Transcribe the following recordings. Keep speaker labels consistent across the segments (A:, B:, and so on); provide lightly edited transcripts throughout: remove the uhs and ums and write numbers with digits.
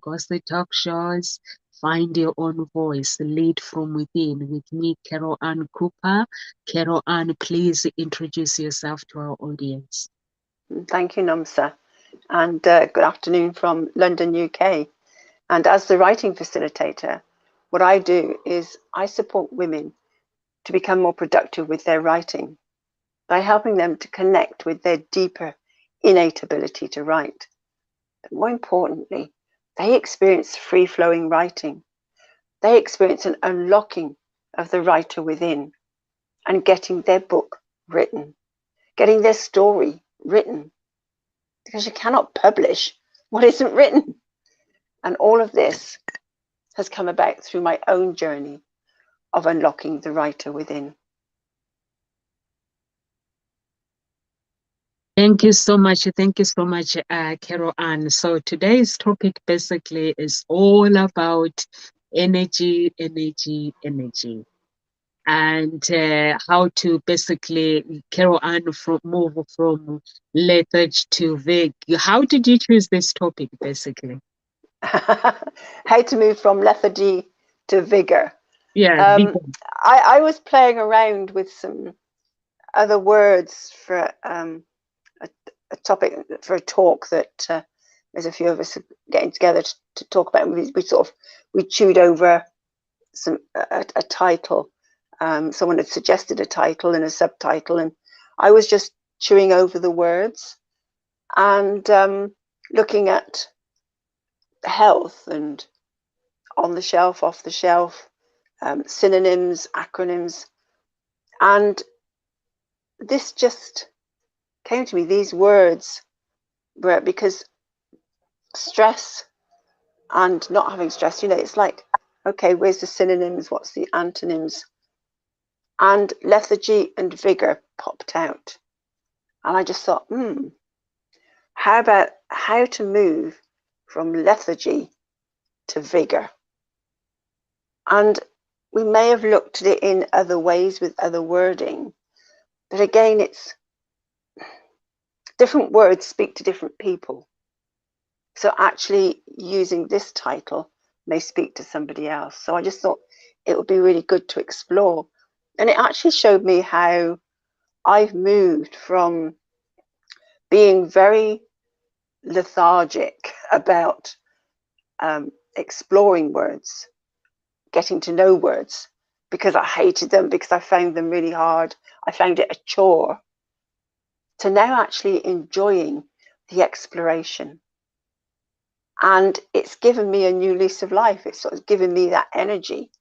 A: Gossip Talk Shows, Find Your Own Voice, Lead from Within with me, Carol Ann Cooper. Carol Ann, please introduce yourself to our audience.
B: Thank you, Namsa, and good afternoon from London, UK. And as the writing facilitator, what I do is I support women to become more productive with their writing by helping them to connect with their deeper innate ability to write. But more importantly, they experience free-flowing writing. They experience an unlocking of the writer within and getting their book written, getting their story written, because you cannot publish what isn't written. And all of this has come about through my own journey of unlocking the writer within.
A: Thank you so much. Thank you so much, Carol Ann. So today's topic basically is all about energy, energy, energy, and how to basically, Carol Ann, move from lethargy to Vig. How did you choose this topic, basically?
B: How to move from lethargy to vigor.
A: Yeah,
B: I was playing around with some other words for a topic, for a talk that there's a few of us getting together to talk about. We chewed over a title. Someone had suggested a title and a subtitle, and I was just chewing over the words and looking at health and on the shelf, off the shelf, synonyms, acronyms, and this just came to me, these words, were because stress and not having stress, it's like, okay, where's the synonyms, what's the antonyms? And lethargy and vigor popped out, and I just thought, how about how to move from lethargy to vigor? And we may have looked at it in other ways with other wording, but again, it's different words speak to different people. So actually using this title may speak to somebody else. So I just thought it would be really good to explore. And it actually showed me how I've moved from being very lethargic about exploring words, getting to know words, because I hated them, because I found them really hard. I found it a chore, to now actually enjoying the exploration. And it's given me a new lease of life. It's sort of given me that energy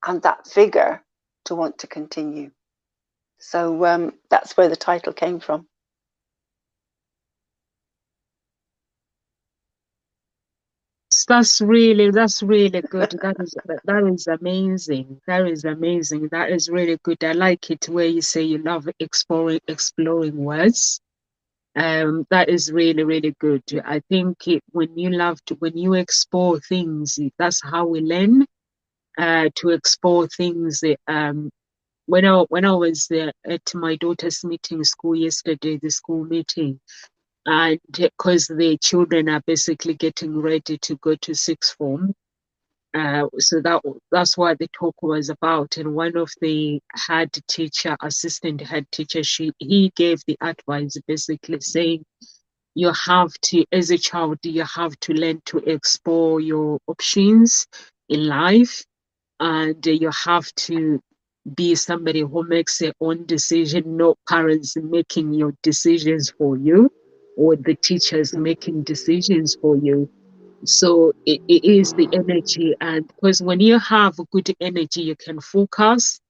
B: and that vigor to want to continue. So that's where the title came from.
A: that's really good. That is amazing. That is amazing. That is really good. I like it where you say you love exploring words. That is really, really good. I think when you explore things, that's how we learn. To explore things. When I was at my daughter's meeting school yesterday, the school meeting, and because the children are basically getting ready to go to sixth form, so that's what the talk was about. And one of the assistant head teacher, he gave the advice basically saying, you have to, as a child, you have to learn to explore your options in life, and you have to be somebody who makes their own decision, not parents making your decisions for you or the teachers making decisions for you. So it is the energy, and because when you have good energy, you can focus,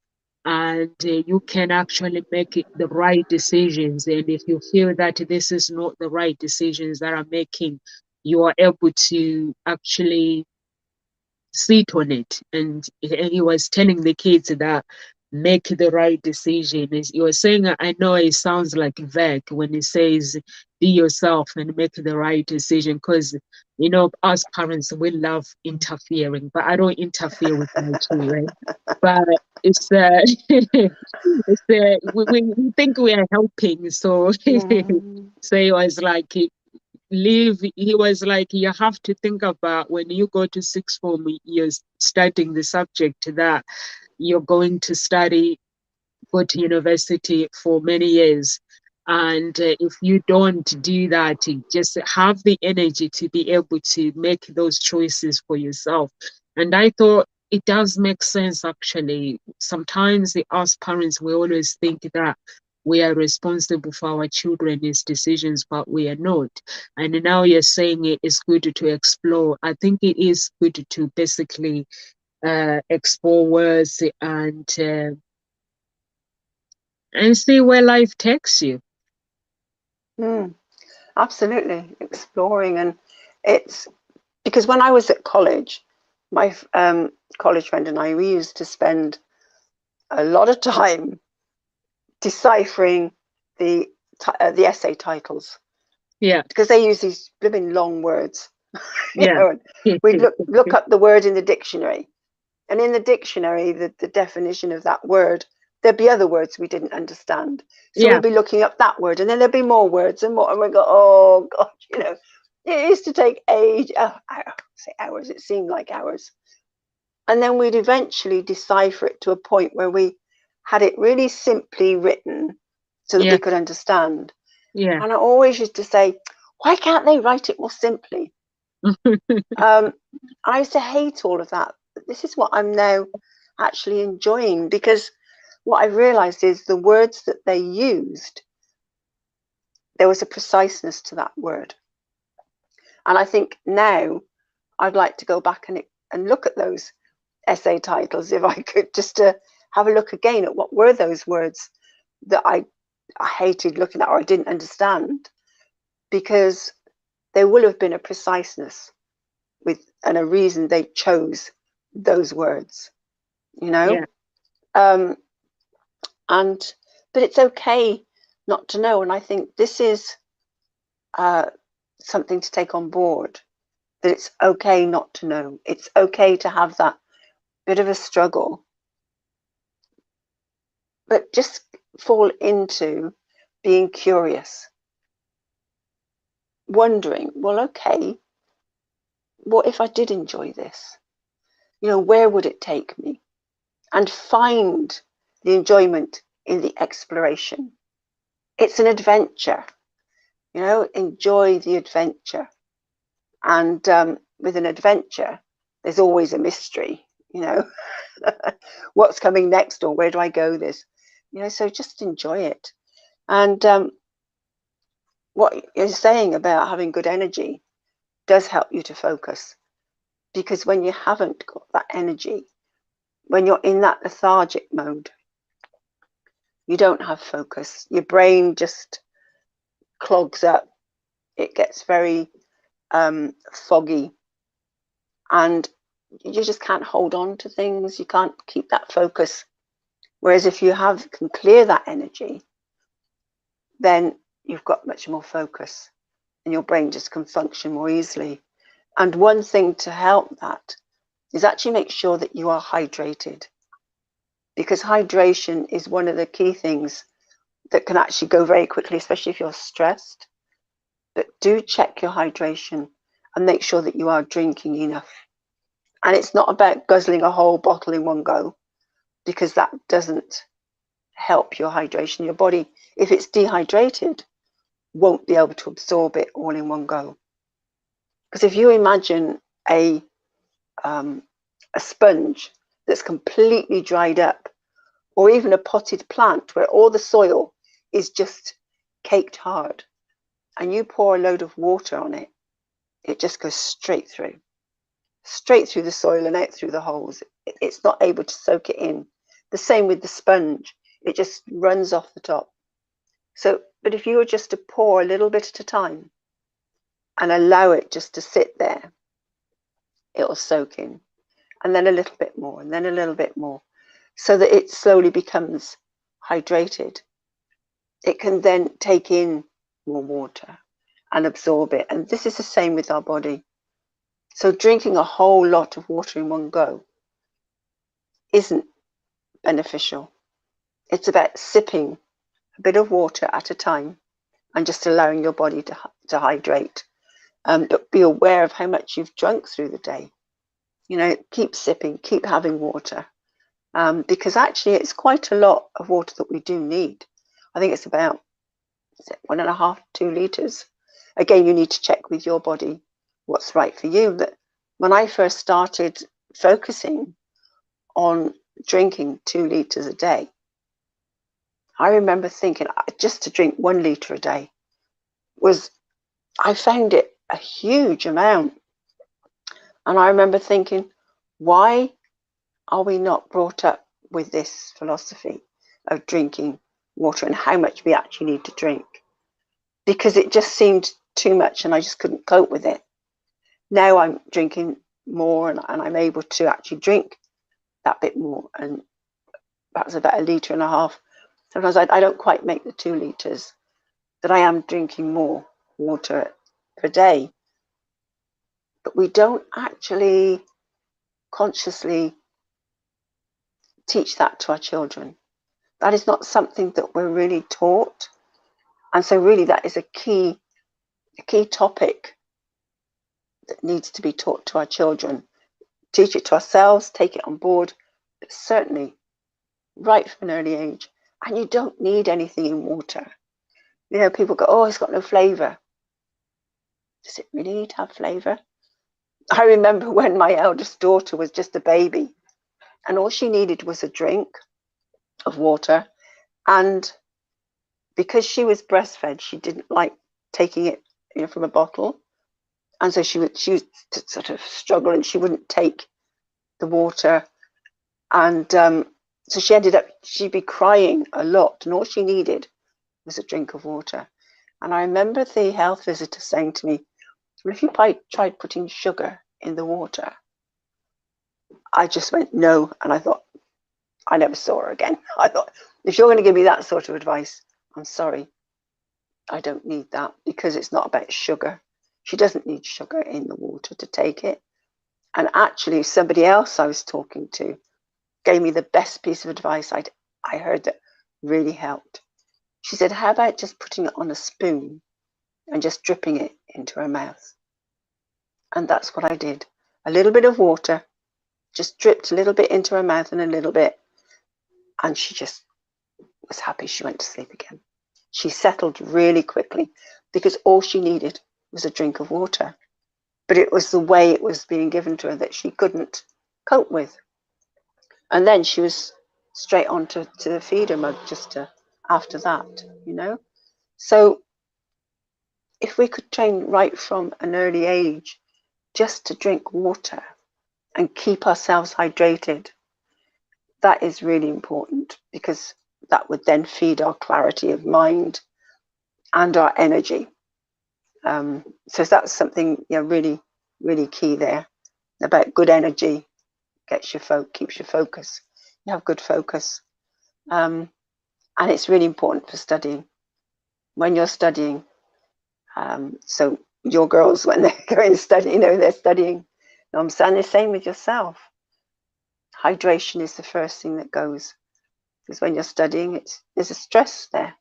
A: and you can actually make the right decisions. And if you feel that this is not the right decisions that are making, you are able to actually sit on it. And he was telling the kids that make the right decision. You were saying, I know it sounds like vague when he says, be yourself and make the right decision. Because, us parents, we love interfering, but I don't interfere with my children. But it's it's we think we are helping. So
B: Mm.
A: so it was like leave. He was like, you have to think about when you go to sixth form, you're studying the subject that you're going to study, go to university for many years. And if you don't do that, you just have the energy to be able to make those choices for yourself. And I thought it does make sense, actually. Sometimes us parents, we always think that we are responsible for our children's decisions, but we are not. And now you're saying it is good to explore. I think it is good to basically explore words and see where life takes you.
B: Absolutely, exploring. And it's because when I was at college, my college friend and I, we used to spend a lot of time deciphering the essay titles,
A: Yeah,
B: because they use these blooming long words.
A: yeah.
B: And we'd look up the word in the dictionary, and in the dictionary, the definition of that word, there'd be other words we didn't understand. So
A: Yeah.
B: we'd be looking up that word, and then there'd be more words and more, and we go, oh God, it used to take say hours, it seemed like hours. And then we'd eventually decipher it to a point where we had it really simply written so that
A: Yeah.
B: we could understand.
A: Yeah.
B: And I always used to say, why can't they write it more simply? I used to hate all of that. This is what I'm now actually enjoying, because what I realized is the words that they used, there was a preciseness to that word. And I think now I'd like to go back and look at those essay titles, if I could, just to have a look again at what were those words that I hated looking at or I didn't understand, because there will have been a preciseness and a reason they chose those words,
A: Yeah.
B: um, and but it's okay not to know. And I think this is something to take on board, that it's okay not to know. It's okay to have that bit of a struggle, but just fall into being curious, wondering, well, okay, what if I did enjoy this? Where would it take me? And find the enjoyment in the exploration. It's an adventure, enjoy the adventure. And with an adventure, there's always a mystery, what's coming next, or where do I go this? So just enjoy it. And what you're saying about having good energy does help you to focus, because when you haven't got that energy, when you're in that lethargic mode, you don't have focus. Your brain just clogs up. It gets very foggy, and you just can't hold on to things. You can't keep that focus. Whereas if you can clear that energy, then you've got much more focus, and your brain just can function more easily. And one thing to help that is actually make sure that you are hydrated, because hydration is one of the key things that can actually go very quickly, especially if you're stressed. But do check your hydration and make sure that you are drinking enough. And it's not about guzzling a whole bottle in one go, because that doesn't help your hydration. Your body, if it's dehydrated, won't be able to absorb it all in one go. Because if you imagine a sponge that's completely dried up, or even a potted plant where all the soil is just caked hard, and you pour a load of water on it, it just goes straight through the soil and out through the holes. It's not able to soak it in. The same with the sponge, it just runs off the top. So, but if you were just to pour a little bit at a time and allow it just to sit there, it'll soak in, and then a little bit more, and then a little bit more, so that it slowly becomes hydrated. It can then take in more water and absorb it. And this is the same with our body. So drinking a whole lot of water in one go isn't beneficial. It's about sipping a bit of water at a time and just allowing your body to hydrate. but be aware of how much you've drunk through the day. You know, keep sipping, keep having water, because actually it's quite a lot of water that we do need. I think it's about 1.5, 2 litres. Again, you need to check with your body what's right for you. But when I first started focusing on drinking 2 litres a day, I remember thinking just to drink 1 litre a day I found it a huge amount. And I remember thinking, why are we not brought up with this philosophy of drinking water and how much we actually need to drink? Because it just seemed too much and I just couldn't cope with it. Now I'm drinking more and I'm able to actually drink that bit more, and that's about 1.5 litres. Sometimes I don't quite make the 2 litres, but I am drinking more water per day. But we don't actually consciously teach that to our children. That is not something that we're really taught. And so really that is a key topic that needs to be taught to our children. Teach it to ourselves, take it on board, but certainly right from an early age. And you don't need anything in water. You know, people go, oh, it's got no flavour. Does it really need to have flavour? I remember when my eldest daughter was just a baby and all she needed was a drink of water. And because she was breastfed, she didn't like taking it, you know, from a bottle. And so she would sort of struggle and she wouldn't take the water. And so she ended up, she'd be crying a lot. And all she needed was a drink of water. And I remember the health visitor saying to me, well, if you tried putting sugar in the water? I just went, no. And I thought, I never saw her again. I thought, if you're going to give me that sort of advice, I'm sorry. I don't need that, because it's not about sugar. She doesn't need sugar in the water to take it. And actually, somebody else I was talking to gave me the best piece of advice I heard that really helped. She said, how about just putting it on a spoon and just dripping it into her mouth? And that's what I did. A little bit of water, just dripped a little bit into her mouth and a little bit. And she just was happy. She went to sleep again. She settled really quickly because all she needed was a drink of water. But it was the way it was being given to her that she couldn't cope with. And then she was straight on to the feeder mug just after that, you know. So if we could train right from an early age just to drink water and keep ourselves hydrated, that is really important, because that would then feed our clarity of mind and our energy. So that's something, you know, really, really key there about good energy. Keeps your focus. You have good focus. And it's really important for studying. When you're studying, so your girls, when they're going to study, you know, they're studying. I'm saying the same with yourself. Hydration is the first thing that goes, because when you're studying, there's a stress there.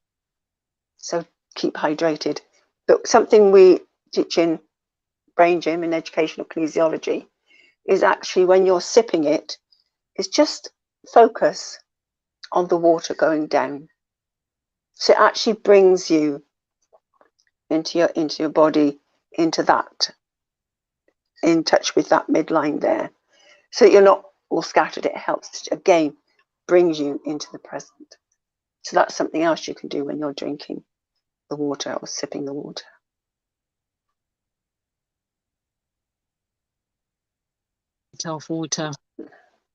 B: So keep hydrated. But something we teach in Brain Gym in educational kinesiology is actually when you're sipping it, is just focus on the water going down. So it actually brings you into your body, into that, in touch with that midline there. So you're not all scattered. It helps to, again, brings you into the present. So that's something else you can do when you're drinking the water or sipping the water.
A: Of water.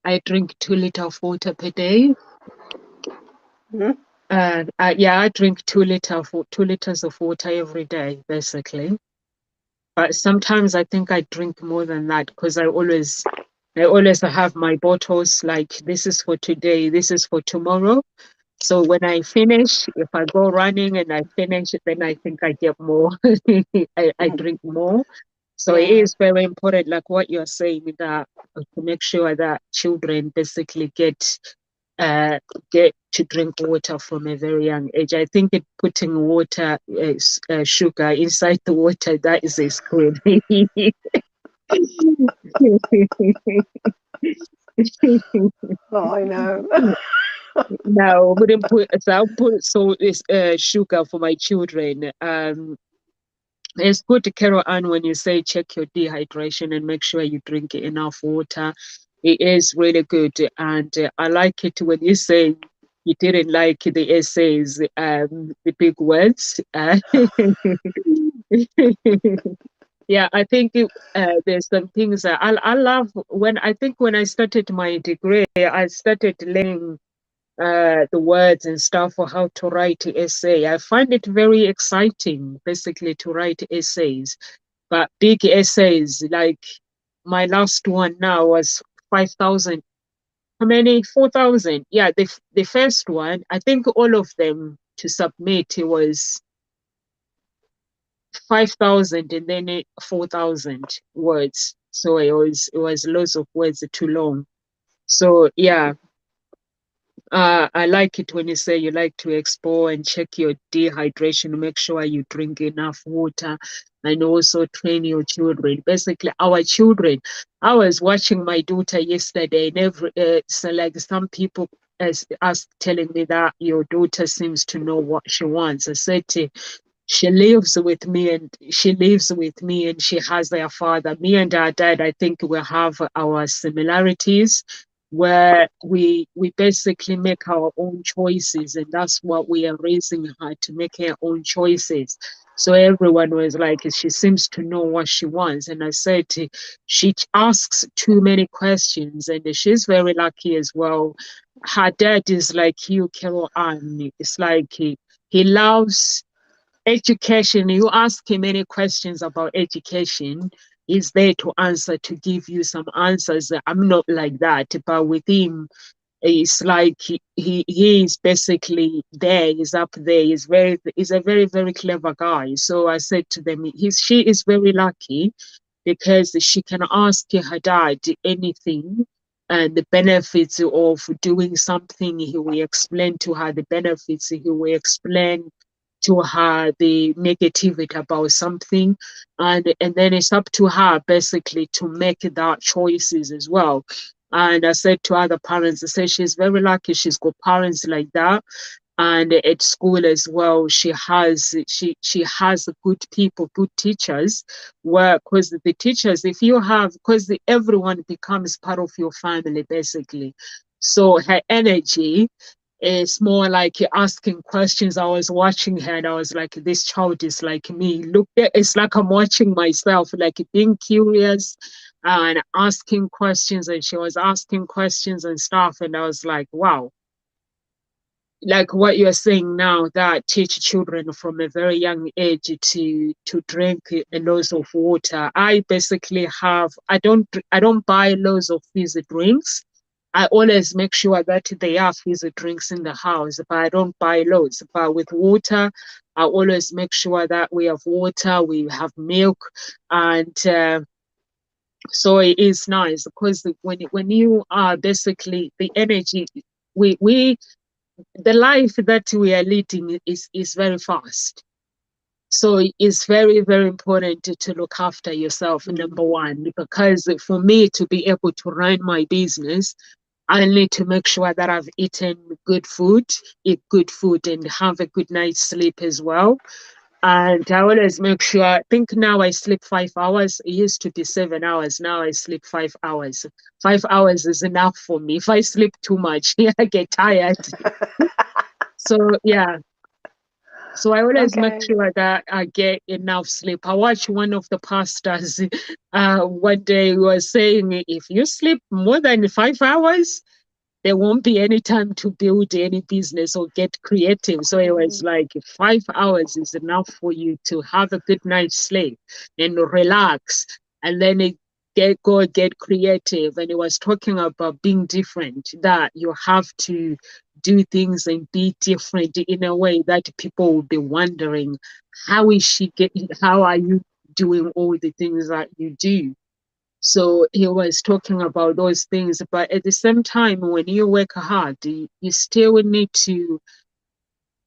A: I drink 2 liters of water per day.
B: Mm-hmm.
A: I drink 2 liters of water every day, basically. But sometimes I think I drink more than that, because I always have my bottles, like this is for today, this is for tomorrow. So when I finish, if I go running and I finish, then I think I get more. I drink more. So it is very important, like what you're saying, that to make sure that children basically get uh, get to drink water from a very young age. I think putting water, sugar inside the water, that is a scream.
B: Oh, I know.
A: No, wouldn't put. So I'll put sugar for my children. It's good, Carol Ann, when you say check your dehydration and make sure you drink enough water. It is really good, and I like it when you say you didn't like the essays, the big words. Yeah, I think there's some things that I love when I think when I started my degree, I started learning the words and stuff for how to write an essay. I find it very exciting, basically, to write essays, but big essays like my last one now was 5,000. How many? 4,000. Yeah, the first one, I think all of them to submit, it was 5,000 and then 4,000 words. So it was lots of words too long. So yeah, I like it when you say you like to explore and check your dehydration, make sure you drink enough water, and also train your children. Basically, our children. I was watching my daughter yesterday, and so like some people as us telling me that your daughter seems to know what she wants. I said she lives with me and she has their father. Me and our dad, I think we have our similarities where we basically make our own choices, and that's what we are raising her to, make her own choices. So everyone was like, she seems to know what she wants. And I said she asks too many questions, and she's very lucky as well. Her dad is like you, Carol Ann. It's like he loves education. You ask him any questions about education, he's there to answer, to give you some answers. I'm not like that, but with him, it's like he is basically there. He's up there. He's a very very clever guy. So I said to them, she is very lucky because she can ask her dad anything and the benefits of doing something. He will explain to her the benefits. He will explain to her the negativity about something, and then it's up to her basically to make that choices as well. And I said to other parents, I said she's very lucky she's got parents like that. And at school as well, she has good people, good teachers, where because the teachers, if you have, because everyone becomes part of your family basically. So her energy, it's more like asking questions. I was watching her and I was like, this child is like me. Look, it's like I'm watching myself, like being curious and asking questions. And she was asking questions and stuff. And I was like, wow, like what you're saying now, that teach children from a very young age to drink a lot of water. I basically I don't buy loads of fizzy drinks. I always make sure that there are fizzy drinks in the house, but I don't buy loads. But with water, I always make sure that we have water, we have milk, and so it is nice because when you are basically the energy, we the life that we are leading is very fast. So it's very, very important to look after yourself, number one, because for me to be able to run my business, I need to make sure that I've eaten good food, eat good food, and have a good night's sleep as well. And I always make sure, I think now I sleep 5 hours. It used to be 7 hours. Now I sleep 5 hours. 5 hours is enough for me. If I sleep too much, I get tired. So yeah, so I always make
B: Okay.
A: sure that I get enough sleep. I watched one of the pastors one day was saying, if you sleep more than 5 hours, there won't be any time to build any business or get creative. So it was like 5 hours is enough for you to have a good night's sleep and relax, and then get creative. And it was talking about being different, that you have to do things and be different in a way that people will be wondering, how are you doing all the things that you do? So he was talking about those things, but at the same time, when you work hard, you still need to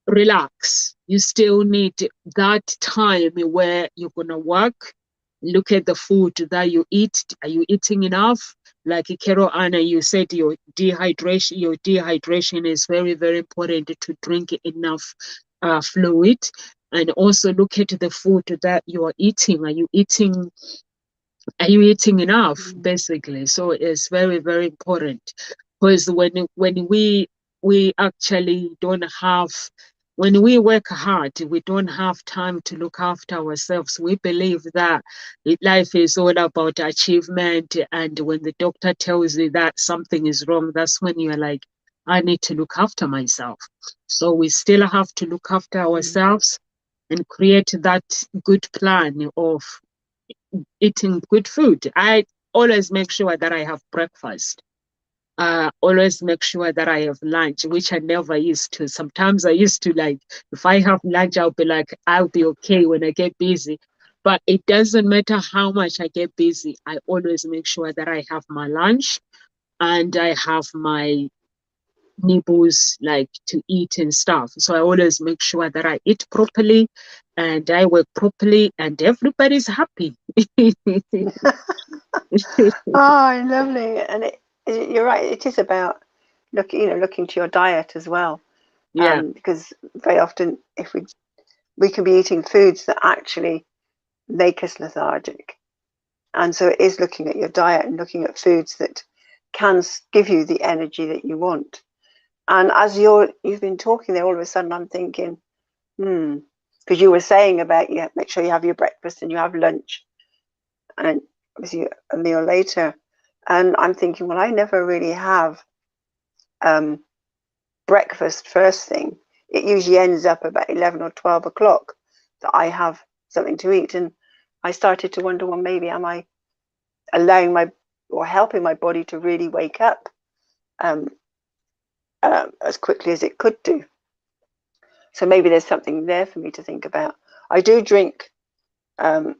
A: relax. You still need that time where you're gonna work. Look at the food that you eat. Are you eating enough? Like Carol Anna, you said your dehydration is very, very important to drink enough fluid. And also look at the food that you are eating. Are you eating enough, basically? So it's very, very important, because when we actually don't have, when we work hard, we don't have time to look after ourselves. We believe that life is all about achievement, and when the doctor tells you that something is wrong, that's when you're like, I need to look after myself. So we still have to look after ourselves and create that good plan of eating good food. I always make sure that I have breakfast. Always make sure that I have lunch, which I never used to. Sometimes I used to, like, if I have lunch, I'll be like, I'll be okay when I get busy. But it doesn't matter how much I get busy. I always make sure that I have my lunch and I have my nibbles, like to eat and stuff. So I always make sure that I eat properly and I work properly and everybody's happy.
B: Oh, lovely. And you're right. It is about looking to your diet as well,
A: Yeah.
B: because very often if we can be eating foods that actually make us lethargic, and so it is looking at your diet and looking at foods that can give you the energy that you want. And as you've been talking there, all of a sudden I'm thinking, because you were saying about make sure you have your breakfast and you have lunch and obviously a meal later. And I'm thinking, well, I never really have breakfast first thing. It usually ends up about 11 or 12 o'clock that I have something to eat. And I started to wonder, well, maybe am I allowing or helping my body to really wake up um, as quickly as it could do? So maybe there's something there for me to think about. I do drink a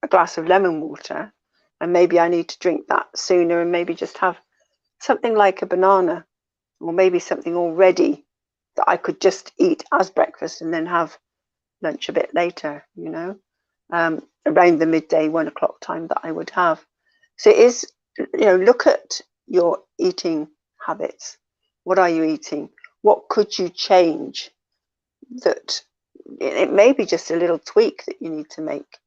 B: glass of lemon water, and maybe I need to drink that sooner and maybe just have something like a banana or maybe something already that I could just eat as breakfast and then have lunch a bit later, around the midday 1 o'clock time that I would have. So it is, look at your eating habits. What are you eating? What could you change? That it may be just a little tweak that you need to make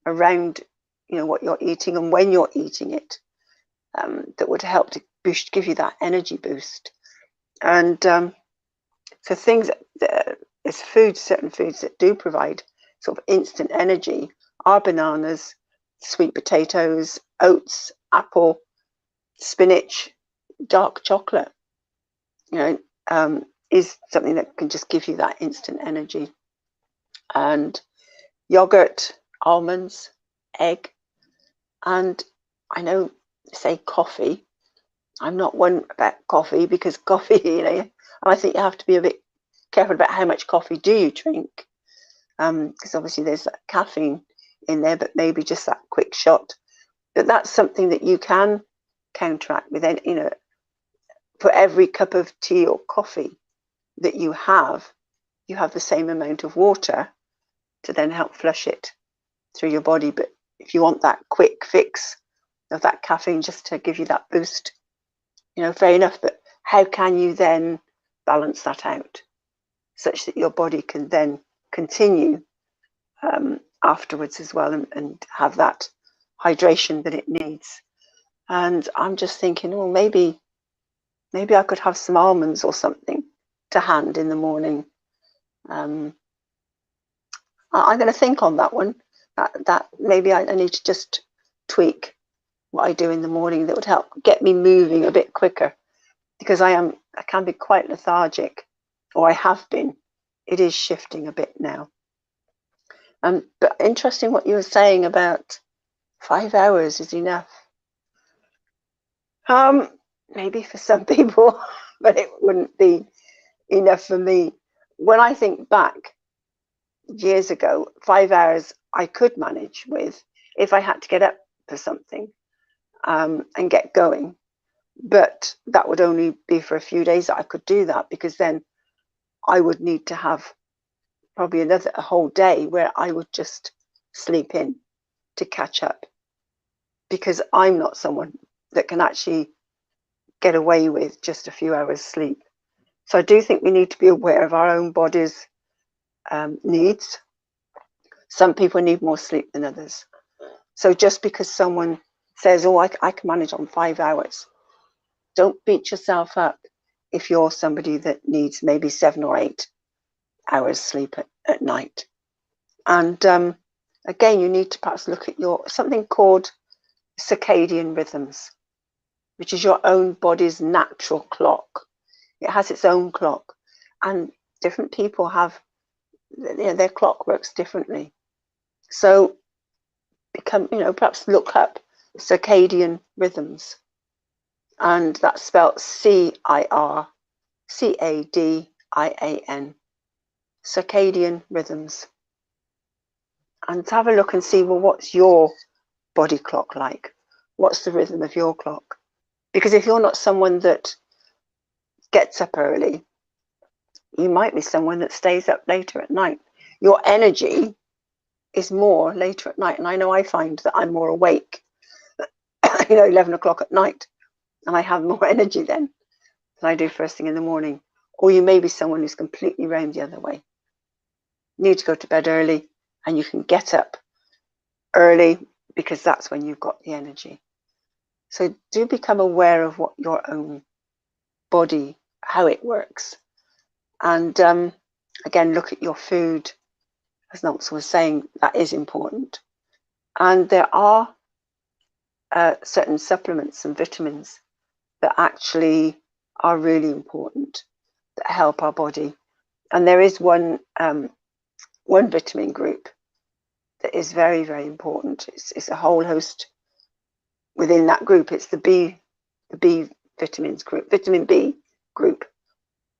B: around, what you're eating and when you're eating it, that would help to give you that energy boost. And so certain foods that do provide sort of instant energy are bananas, sweet potatoes, oats, apple, spinach, dark chocolate. Is something that can just give you that instant energy. And yogurt, almonds, egg, and I know, say coffee. I'm not one about coffee because coffee, and I think you have to be a bit careful about how much coffee do you drink, because obviously there's that caffeine in there, but maybe just that quick shot. But that's something that you can counteract with, for every cup of tea or coffee that you have the same amount of water to then help flush it through your body. But if you want that quick fix of that caffeine just to give you that boost, fair enough. But how can you then balance that out such that your body can then continue afterwards as well and have that hydration that it needs? And I'm just thinking, oh, maybe I could have some almonds or something to hand in the morning. I'm going to think on that one. That maybe I need to just tweak what I do in the morning that would help get me moving a bit quicker, because I can be quite lethargic, or I have been. It is shifting a bit now. But interesting what you were saying about 5 hours is enough. Maybe for some people, but it wouldn't be enough for me. When I think back years ago, 5 hours I could manage with if I had to get up for something. and get going. But that would only be for a few days that I could do that, because then I would need to have probably a whole day where I would just sleep in to catch up, because I'm not someone that can actually get away with just a few hours sleep. So I do think we need to be aware of our own body's needs. Some people need more sleep than others. So just because someone says, oh, I can manage on 5 hours, don't beat yourself up if you're somebody that needs maybe 7 or 8 hours sleep at night. And again, you need to perhaps look at something called circadian rhythms, which is your own body's natural clock. It has its own clock, and different people have, their clock works differently. So perhaps look up circadian rhythms, and that's spelled CIRCADIAN, circadian rhythms, and have a look and see, well, what's your body clock like? What's the rhythm of your clock? Because if you're not someone that gets up early, you might be someone that stays up later at night. Your energy is more later at night. And I know I find that I'm more awake, 11 o'clock at night, and I have more energy then than I do first thing in the morning. Or you may be someone who's completely round the other way. You need to go to bed early, and you can get up early because that's when you've got the energy. So do become aware of what your own body, how it works. And again, look at your food. As Nonks was saying, that is important. And there are certain supplements and vitamins that actually are really important, that help our body. And there is one vitamin group that is very, very important. It's a whole host within that group. It's the B vitamins group, vitamin B group.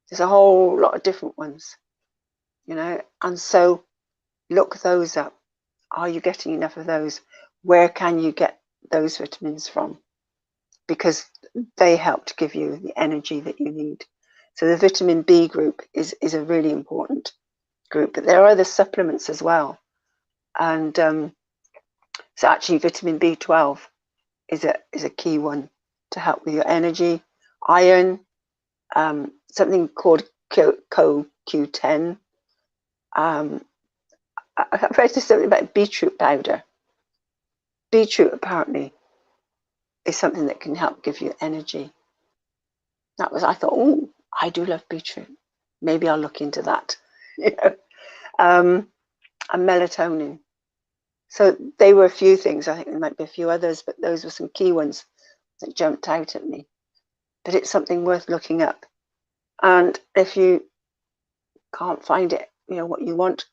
B: There's a whole lot of different ones, and so look those up. Are you getting enough of those? Where can you get those vitamins from? Because they help to give you the energy that you need. So the vitamin B group is a really important group, but there are other supplements as well. And so actually vitamin B12 is a key one to help with your energy. Iron, something called CoQ10. I've read something about beetroot powder. Beetroot apparently is something that can help give you energy. I thought, oh, I do love beetroot. Maybe I'll look into that. And melatonin. So they were a few things. I think there might be a few others, but those were some key ones that jumped out at me. But it's something worth looking up. And if you can't find it, what you want,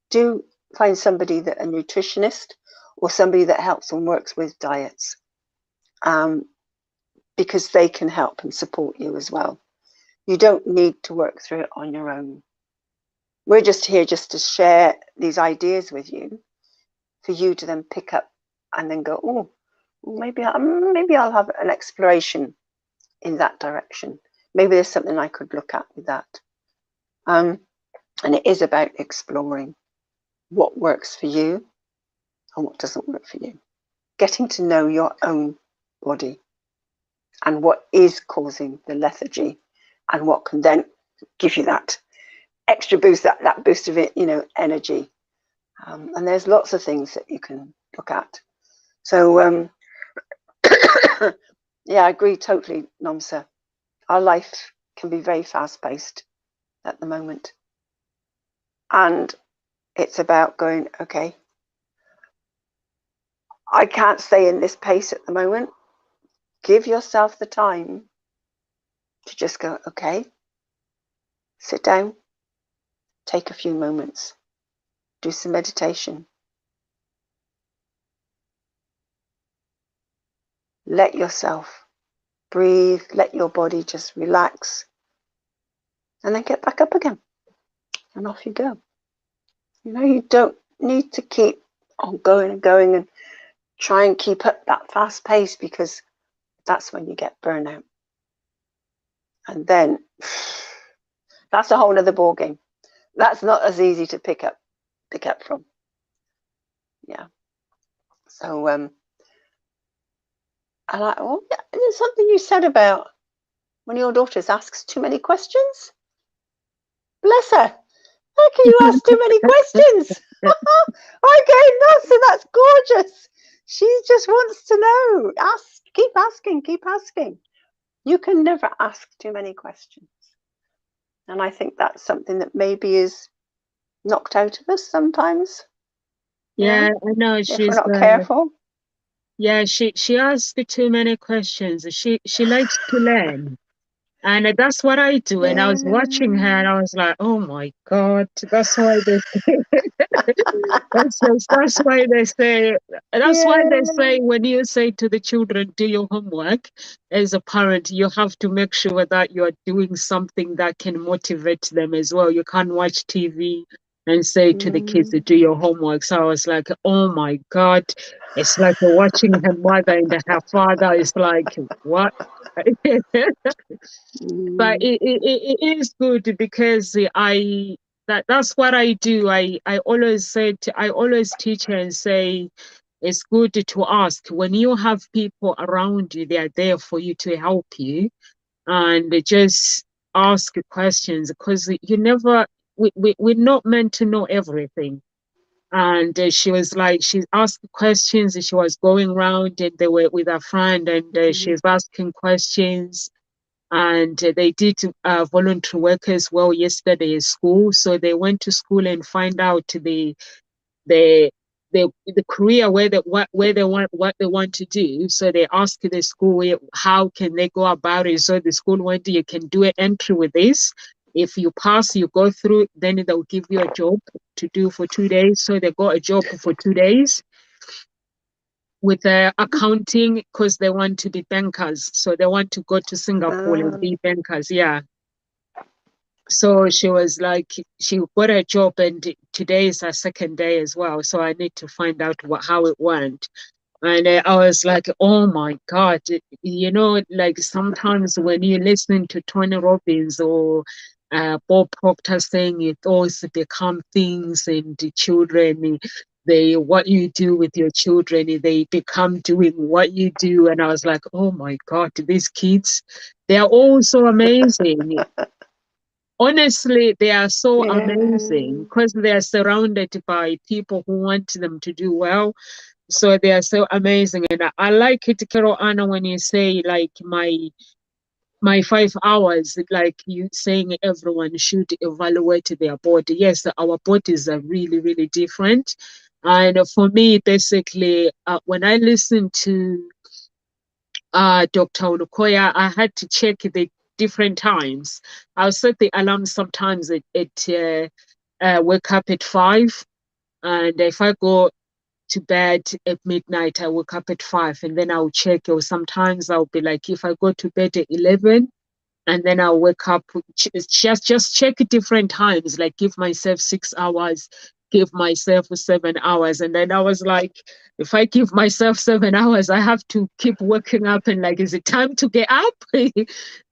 B: do find somebody a nutritionist or somebody that helps and works with diets, because they can help and support you as well. You don't need to work through it on your own. We're just here just to share these ideas with you, for you to then pick up and then go, oh, maybe I'll have an exploration in that direction. Maybe there's something I could look at with that. And it is about exploring what works for you and what doesn't work for you. Getting to know your own body and what is causing the lethargy, and what can then give you that extra boost, that boost of it, energy. And there's lots of things that you can look at. So yeah, I agree totally, Nomsa. Our life can be very fast-paced at the moment. And it's about going, okay, I can't stay in this pace at the moment. Give yourself the time to just go, okay, sit down, take a few moments, do some meditation. Let yourself breathe, let your body just relax, and then get back up again. And off you go. You don't need to keep on going and going. And try and keep up that fast pace, because that's when you get burnout. And then that's a whole other ball game. That's not as easy to pick up from. Yeah. So there's something you said about when your daughter asks too many questions. Bless her. How can you ask too many questions? I'm going nuts, and that's gorgeous. She just wants to know. Ask, keep asking, keep asking. You can never ask too many questions. And I think that's something that maybe is knocked out of us sometimes.
A: Yeah, I know
B: if we're
A: she's
B: not careful.
A: yeah, she asks too many questions. She likes to learn. And that's what I do. And I
B: Yeah.
A: was watching her and I was like, oh my God, that's why they that's why they say when you say to the children, do your homework, as a parent, you have to make sure that you're doing something that can motivate them as well. You can't watch TV and say to the kids, do your homework. So I was like, oh my God, it's like watching her mother and her father is like, what? But it is good because that's what I do. I always I always teach her and say it's good to ask when you have people around you. They are there for you to help you, and just ask questions because you never we're not meant to know everything. And she was like, she asked questions. She was going around and they were with a friend, and she's asking questions, and they did volunteer work as well yesterday at school. So they went to school and find out the the career where they want what they want to do. So they asked the school how can they go about it. So the school went, you can do an entry with this. If you pass, you go through, then they'll give you a job to do for 2 days. So they got a job for 2 days with accounting because they want to be bankers. So they want to go to Singapore and be bankers. Yeah. So she was like, she got a job, and today is her second day as well. So I need to find out how it went. And I was like, oh my God, you know, like sometimes when you listen to Tony Robbins or Bob Proctor saying it always become things, and the children, they what you do with your children, they become doing what you do. And I was like, oh my God, these kids, they are all so amazing. Honestly, they are so amazing because they are surrounded by people who want them to do well. So they are so amazing. And I like it, Carol Anna, when you say like my 5 hours, like you saying everyone should evaluate their body. Yes, our bodies are really, really different. And for me, basically, when I listen to Dr. Olukoya, I had to check the different times. I'll set the alarm sometimes wake up at 5. And if I go to bed at midnight, I wake up at 5 and then I'll check. Or sometimes I'll be like, if I go to bed at 11, and then I'll wake up, just check different times, like give myself 6 hours, give myself 7 hours. And then I was like, if I give myself 7 hours, I have to keep waking up and like, is it time to get up?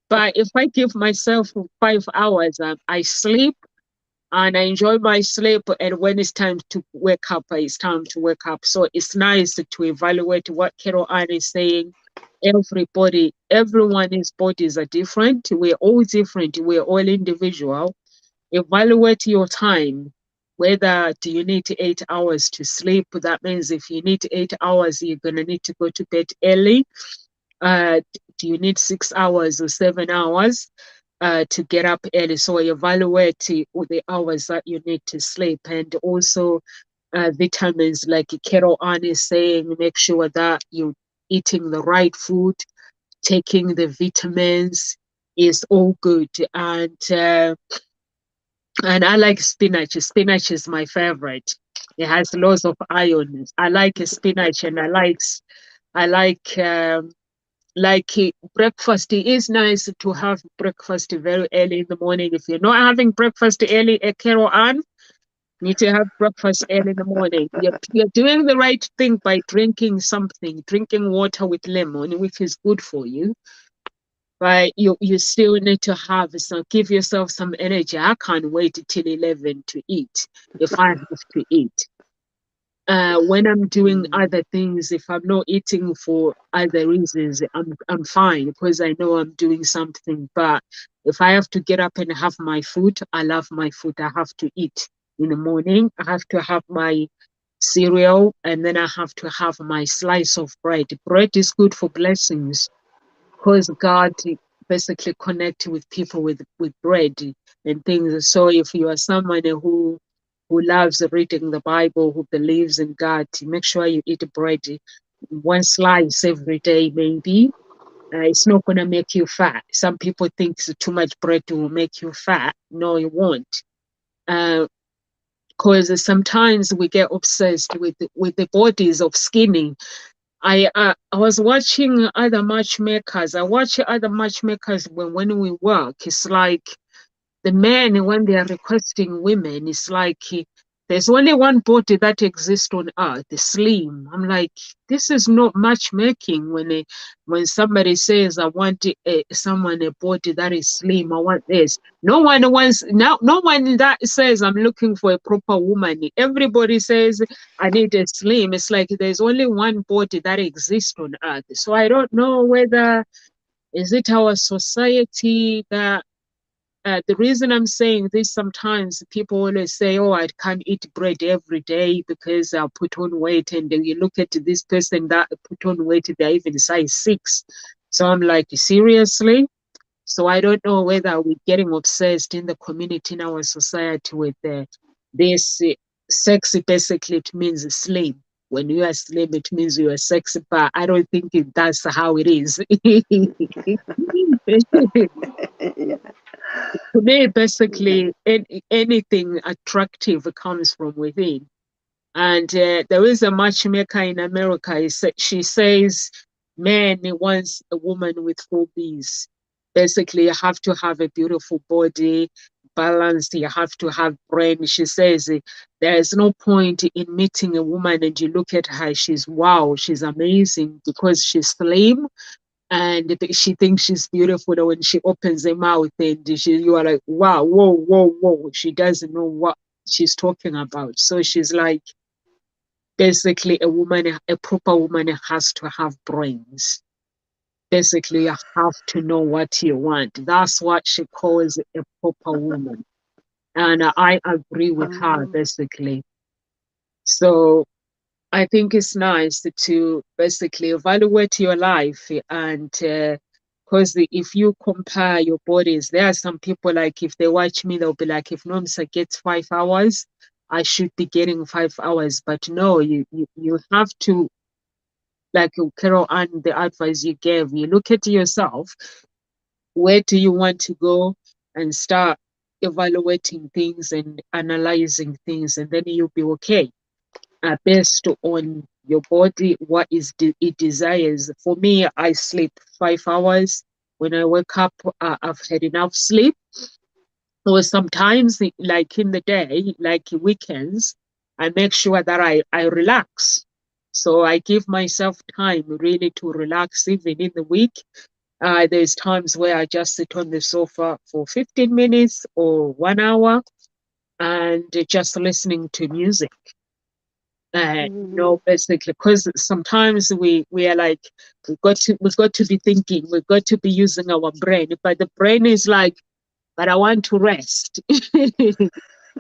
A: But if I give myself 5 hours, I sleep and I enjoy my sleep. And when it's time to wake up, it's time to wake up. So it's nice to evaluate what Carol Ann is saying. Everyone's bodies are different. We're all different. We're all individual. Evaluate your time. Whether do you need 8 hours to sleep? That means if you need 8 hours, you're gonna need to go to bed early. Uh, do you need 6 hours or 7 hours to get up early? So evaluate the hours that you need to sleep, and also vitamins, like Carol Ann is saying, make sure that you're eating the right food, taking the vitamins is all good. And I like spinach. Spinach is my favorite. It has lots of iron. I like spinach, and I like breakfast. It is nice to have breakfast very early in the morning. If you're not having breakfast early, Carol Ann, Need to have breakfast early in the morning. You're doing the right thing by drinking something, drinking water with lemon, which is good for you. But you still need to have some, give yourself some energy. I can't wait till 11 to eat if I have to eat. When I'm doing other things, if I'm not eating for other reasons, I'm fine because I know I'm doing something. But if I have to get up and have my food, I love my food. I have to eat in the morning. I have to have my cereal, and then I have to have my slice of bread. Bread is good for blessings because God basically connect with people with bread and things. So if you are someone who loves reading the Bible, who believes in God, make sure you eat bread, one slice every day, maybe. It's not going to make you fat. Some people think too much bread will make you fat. No, it won't. Because sometimes we get obsessed with the bodies of skinny. I was watching other matchmakers. I watch other matchmakers when we work. It's like the men, when they are requesting women, it's like there's only one body that exists on earth, the slim. I'm like, this is not matchmaking. When somebody says I want someone a body that is slim, I want this. No one that says I'm looking for a proper woman. Everybody says I need a slim. It's like there's only one body that exists on earth. So I don't know whether is it our society that the reason I'm saying this, sometimes people always say, oh, I can't eat bread every day because I'll put on weight. And then you look at this person that put on weight, they're even size 6. So I'm like, seriously? So I don't know whether we're getting obsessed in the community, in our society with this sexy. Basically, it means slim. When you are slim, it means you are sexy, but I don't think that's how it is.
B: Yeah.
A: To me, basically, anything attractive comes from within. And there is a matchmaker in America. She says, man wants a woman with 4 Bs. Basically, you have to have a beautiful body, balanced. You have to have brain. She says there is no point in meeting a woman and you look at her, she's wow, she's amazing because she's slim and she thinks she's beautiful. And when she opens her mouth and you are like, wow, whoa, whoa, whoa. She doesn't know what she's talking about. So she's like, basically, a proper woman has to have brains. Basically, you have to know what you want. That's what she calls a proper woman. And I agree with her, basically. So I think it's nice to basically evaluate your life and because if you compare your bodies, there are some people like if they watch me, they'll be like, if Nomsa gets 5 hours, I should be getting 5 hours. But no, you have to, like Carol and the advice you gave, you look at yourself, where do you want to go and start evaluating things and analyzing things, and then you'll be okay based on your body, what it desires. For me, I sleep 5 hours. When I wake up, I've had enough sleep. Or sometimes, like in the day, like weekends, I make sure that I relax. So I give myself time really to relax, even in the week. There's times where I just sit on the sofa for 15 minutes or 1 hour and just listening to music. No, basically, because sometimes we are like we've got to be thinking, we've got to be using our brain, but the brain is like, but I want to rest.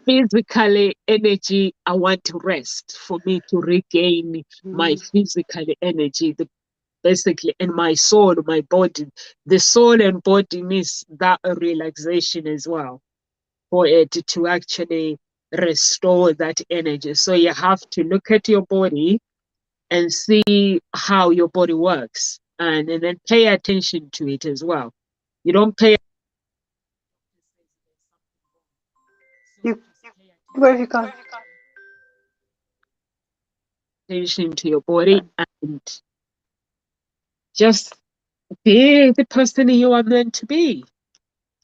A: Physically, energy, I want to rest for me to regain my physical energy, basically, and my soul, my body. The soul and body needs that relaxation as well for it to actually restore that energy. So you have to look at your body and see how your body works and then pay attention to it as well. You don't pay
B: You, where have you gone?
A: attention to your body and just be the person you are meant to be.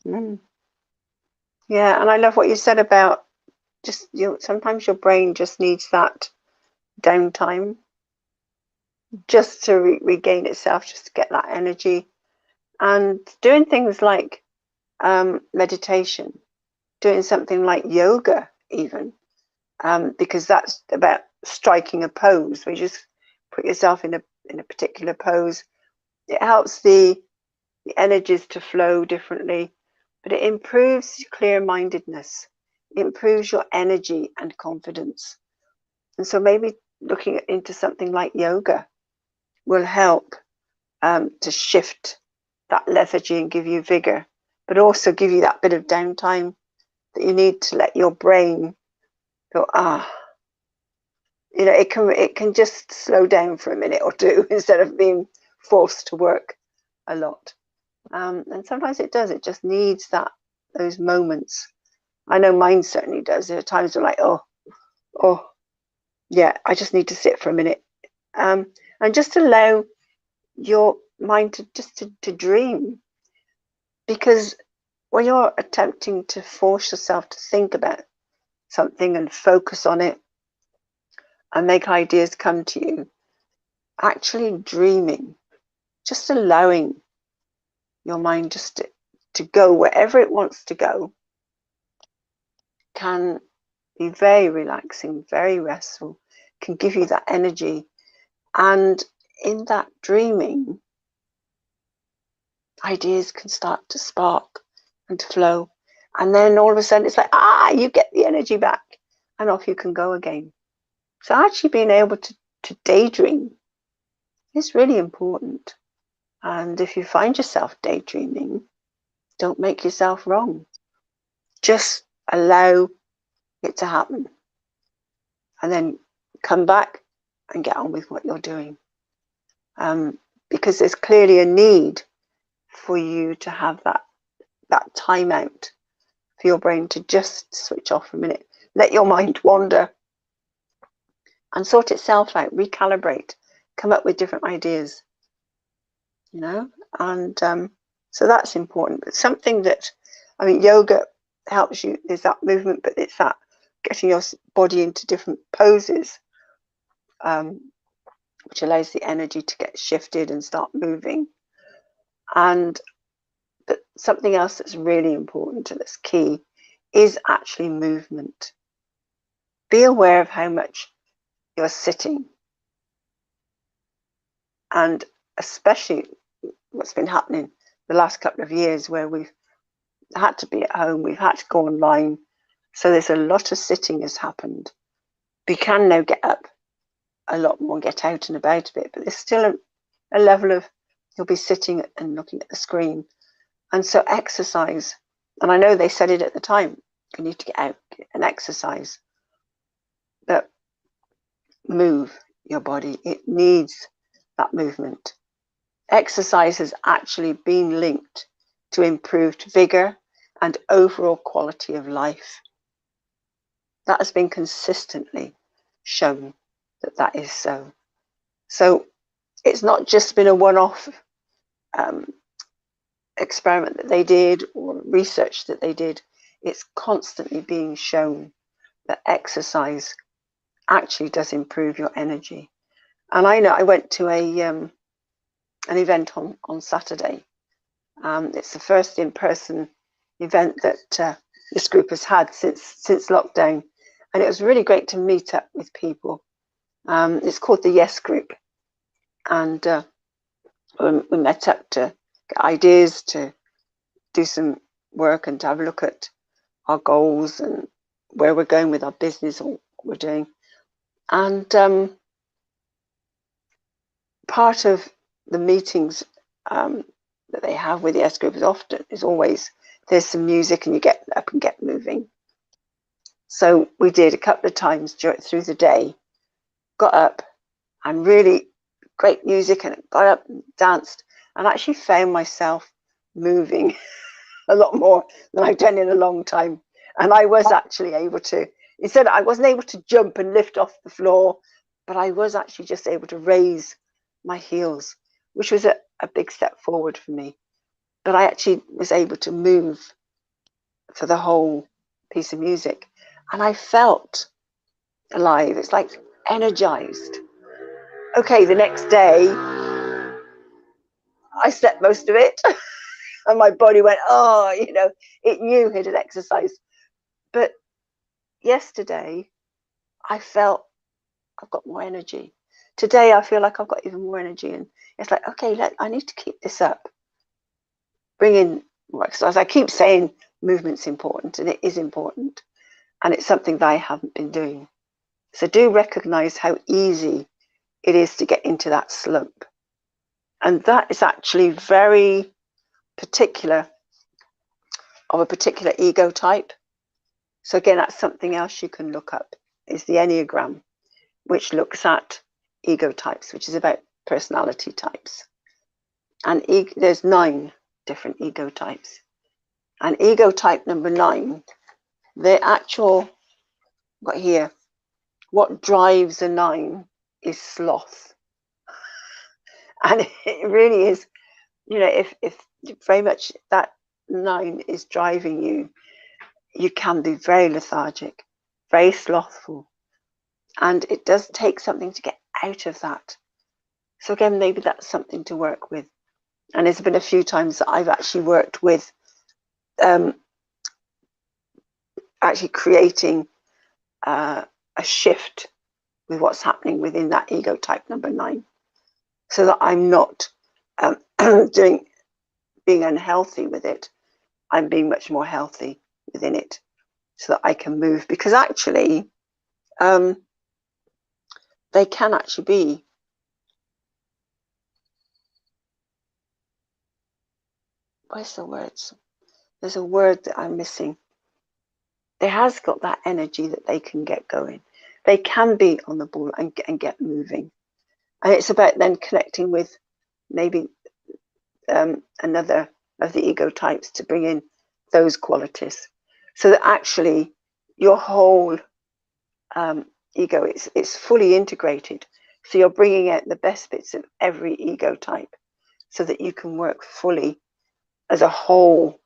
B: Yeah, and I love what you said about just sometimes your brain just needs that downtime just to regain itself, just to get that energy. And doing things like meditation, doing something like yoga, even, because that's about striking a pose. We just put yourself in a particular pose. It helps the energies to flow differently, but it improves clear-mindedness. It improves your energy and confidence. And so maybe looking into something like yoga will help to shift that lethargy and give you vigor, but also give you that bit of downtime that you need to let your brain go, it can just slow down for a minute or two instead of being forced to work a lot. And sometimes it does. It just needs those moments. I know mine certainly does. There are times where like, oh, yeah, I just need to sit for a minute, and just allow your mind to dream. Because when you're attempting to force yourself to think about something and focus on it and make ideas come to you, actually dreaming, just allowing your mind just to go wherever it wants to go, can be very relaxing, very restful, can give you that energy. And in that dreaming, ideas can start to spark and to flow. And then all of a sudden it's like, you get the energy back and off you can go again. So actually being able to daydream is really important. And if you find yourself daydreaming, don't make yourself wrong. Just allow it to happen. And then come back and get on with what you're doing. Because there's clearly a need for you to have that time out for your brain to just switch off for a minute, let your mind wander and sort itself out, recalibrate, come up with different ideas, and so that's important. But something that, yoga helps you, there's that movement, but it's that getting your body into different poses, which allows the energy to get shifted and start moving. But something else that's really important and that's key is actually movement. Be aware of how much you're sitting, and especially what's been happening the last couple of years where we've had to be at home, we've had to go online, so there's a lot of sitting has happened. We can now get up a lot more and get out and about a bit, but there's still a level of you'll be sitting and looking at the screen. And so exercise, and I know they said it at the time, you need to get out and exercise, but move your body. It needs that movement. Exercise has actually been linked to improved vigor and overall quality of life. That has been consistently shown that is so. So it's not just been a one-off experiment that they did or research that they did. It's constantly being shown that exercise actually does improve your energy. And I know I went to an event on Saturday. It's the first in-person event that this group has had since lockdown, and it was really great to meet up with people. It's called the Yes Group, and we met up to get ideas, to do some work and to have a look at our goals and where we're going with our business or what we're doing. And part of the meetings that they have with the S Group is always there's some music and you get up and get moving. So we did a couple of times through the day, got up and really great music, and got up and danced, and actually found myself moving a lot more than I've done in a long time. And I was actually able to, instead I wasn't able to jump and lift off the floor, but I was actually just able to raise my heels, which was a big step forward for me. But I actually was able to move for the whole piece of music. and I felt alive. It's like energized. Okay, the next day, I slept most of it, and my body went, oh, you know, it knew it had exercised. But yesterday, I felt I've got more energy. Today, I feel like I've got even more energy, and it's like, okay, I need to keep this up. Bring in more exercise. I keep saying movement's important, and it is important, and it's something that I haven't been doing. So do recognize how easy it is to get into that slope. And that is actually very particular of a particular ego type. So again, that's something else you can look up, is the Enneagram, which looks at ego types, which is about personality types. And there's 9 different ego types. And ego type number 9, the actual, got here, what drives a 9 is sloth. And it really is, you know, if very much that 9 is driving you, you can be very lethargic, very slothful. And it does take something to get out of that. So again, maybe that's something to work with. And there's been a few times that I've actually worked with actually creating a shift with what's happening within that ego type number 9, so that I'm not being unhealthy with it. I'm being much more healthy within it, so that I can move. Because actually, they can actually be where's the words? There's a word that I'm missing. They has got that energy that they can get going. They can be on the ball and get moving. And it's about then connecting with maybe another of the ego types to bring in those qualities, so that actually your whole ego, it's fully integrated. So you're bringing out the best bits of every ego type, so that you can work fully as a whole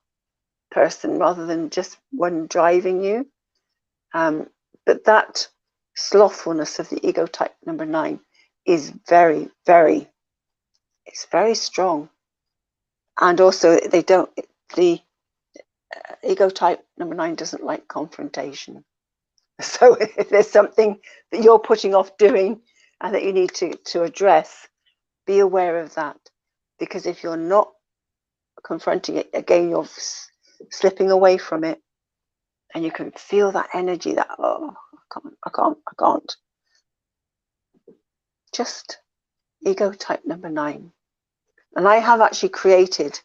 B: person rather than just one driving you. But that slothfulness of the ego type number 9 is very, very, it's very strong. And also the ego type number 9 doesn't like confrontation. So if there's something that you're putting off doing and that you need to address, be aware of that. Because if you're not confronting it, again, you're slipping away from it, and you can feel that energy that, oh, I can't. Just ego type number 9. And I have actually created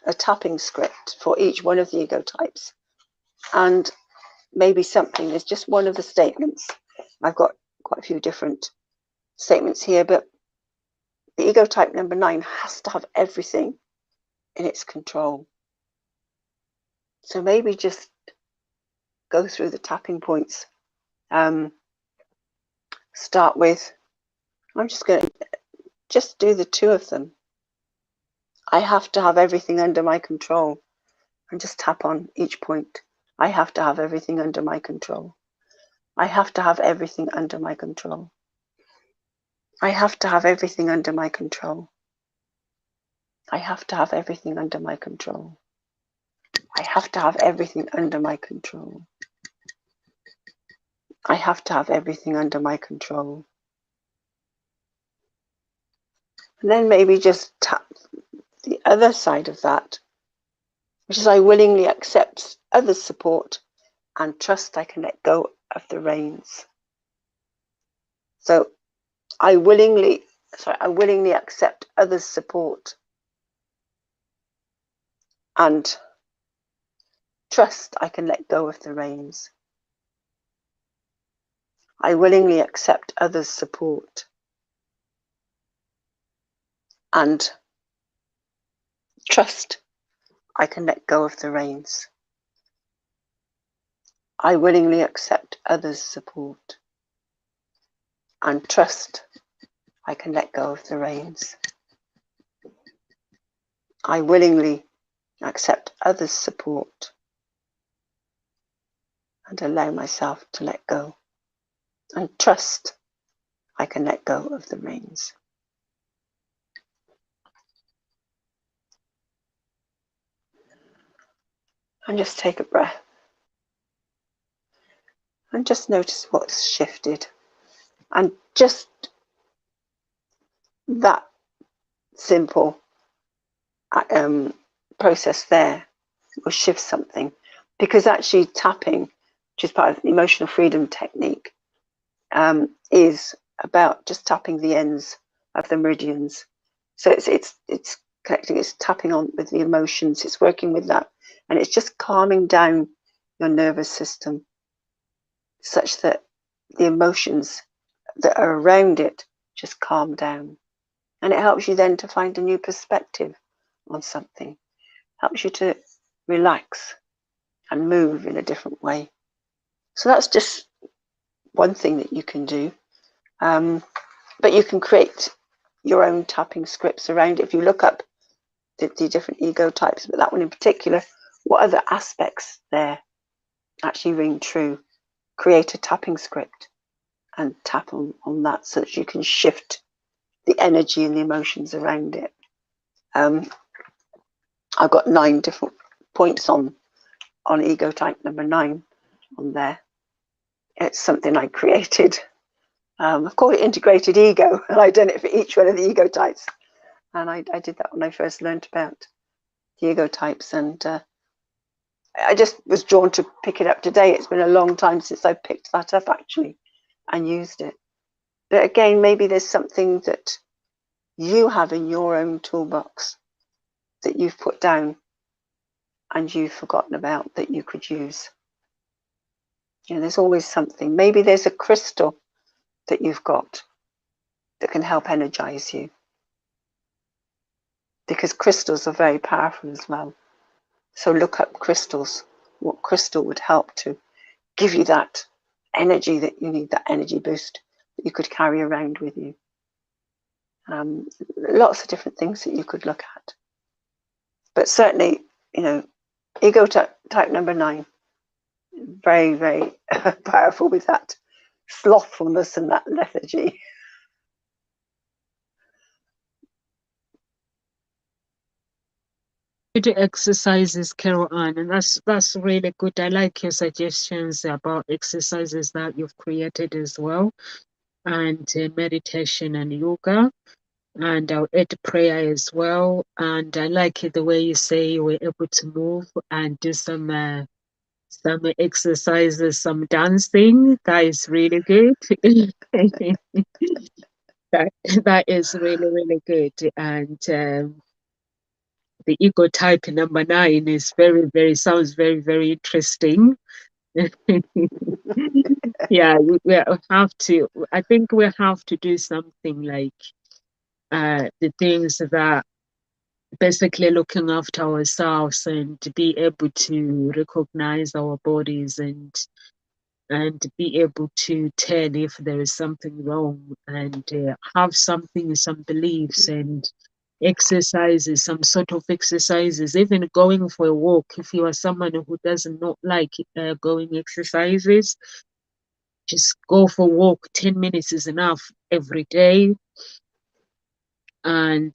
B: a tapping script for each one of the ego types. And maybe something is just one of the statements. I've got quite a few different statements here, but the ego type number 9 has to have everything in its control. So maybe just go through the tapping points. Start with, I'm just going to just do the 2 of them. I have to have everything under my control, and just tap on each point. I have to have everything under my control. I have to have everything under my control. I have to have everything under my control. I have to have everything under my control. I have to have everything under my control. I have to have everything under my control. And then maybe just tap the other side of that, which is I willingly accept others' support and trust I can let go of the reins. So I willingly accept others' support and trust I can let go of the reins. I willingly accept others' support and trust I can let go of the reins. I willingly accept others' support and trust I can let go of the reins. I willingly accept others' support and allow myself to let go and trust I can let go of the reins. And just take a breath and just notice what's shifted. And just that simple process there will shift something, because actually tapping, which is part of the emotional freedom technique, is about just tapping the ends of the meridians. So it's connecting, it's tapping on with the emotions, it's working with that, and it's just calming down your nervous system such that the emotions that are around it just calm down. And it helps you then to find a new perspective on something, helps you to relax and move in a different way. So that's just one thing that you can do. But you can create your own tapping scripts around it. If you look up the different ego types, but that one in particular, what other aspects there actually ring true, create a tapping script and tap on that so that you can shift the energy and the emotions around it. I've got 9 different points on ego type number 9 on there. It's something I created. I've called it integrated ego, and I've done it for each one of the ego types. And I did that when I first learned about the ego types, and I just was drawn to pick it up today. It's been a long time since I picked that up actually and used it. But again, maybe there's something that you have in your own toolbox that you've put down and you've forgotten about that you could use. You know, there's always something. Maybe there's a crystal that you've got that can help energize you, because crystals are very powerful as well. So look up crystals. What crystal would help to give you that energy that you need, that energy boost that you could carry around with you. Lots of different things that you could look at. But certainly, you know, ego type number 9, very, very powerful with that slothfulness and that lethargy.
A: Good exercises, Carol Ann, and that's really good. I like your suggestions about exercises that you've created as well, and meditation and yoga, and I'll add prayer as well. And I like it the way you say you were able to move and do some exercises, some dancing. That is really good. that that is really, really good. And the ego type number 9 is very, very sounds very, very interesting. Yeah, we have to. I think we have to do something like the things that basically looking after ourselves and to be able to recognize our bodies and be able to tell if there is something wrong, and have something, some beliefs and exercises, some sort of exercises, even going for a walk. If you are someone who does not like going exercises, just go for a walk. 10 minutes is enough every day. And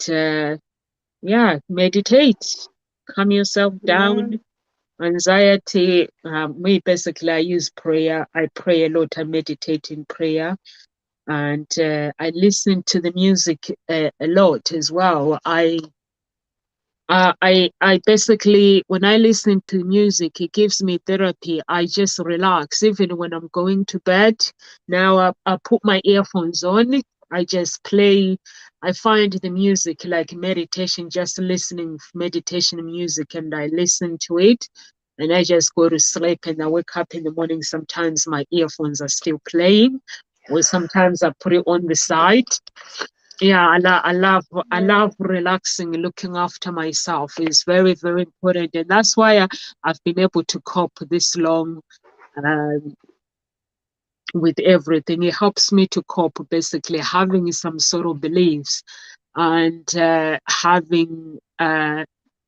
A: yeah, meditate, calm yourself down. Anxiety, me basically, I use prayer. I pray a lot. I meditate in prayer, and I listen to the music a lot as well. I basically, when I listen to music, it gives me therapy. I just relax, even when I'm going to bed. Now I put my earphones on. I just play. I find the music like meditation, just listening meditation music, and I listen to it, and I just go to sleep. And I wake up in the morning. Sometimes my earphones are still playing, or sometimes I put it on the side. Yeah, I love relaxing, looking after myself is very, very important, and that's why I've been able to cope this long um, with everything. It helps me to cope, basically having some sort of beliefs and having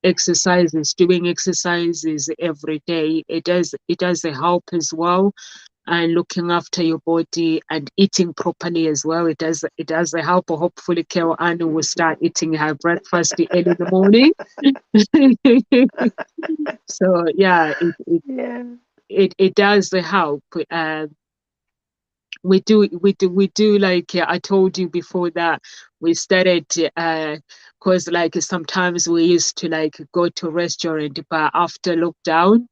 A: exercises, doing exercises every day. It does help as well, and looking after your body and eating properly as well. It does help. Hopefully, Carol Ann will start eating her breakfast early in the morning. So yeah,
B: Yeah.
A: it does help. We do like I told you before that we started because like sometimes we used to like go to restaurant, but after lockdown,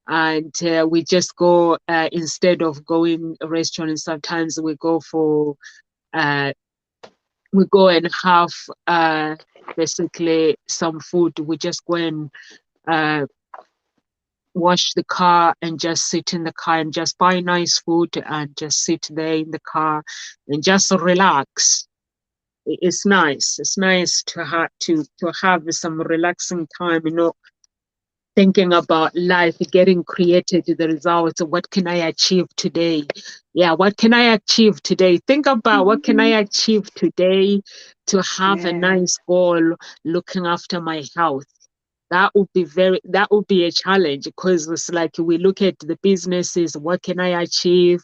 A: and we just go instead of going restaurant, sometimes uh we go and have basically some food. We just go and uh wash the car and just sit in the car and just buy nice food and just sit there in the car and just relax. It's nice. It's nice to have some relaxing time, thinking about life, getting created, the results. What can I achieve today? Yeah, what can I achieve today? Think about what can I achieve today to have a
B: Yeah.
A: nice goal, looking after my health. That would be a challenge, because it's like we look at the businesses, what can I achieve?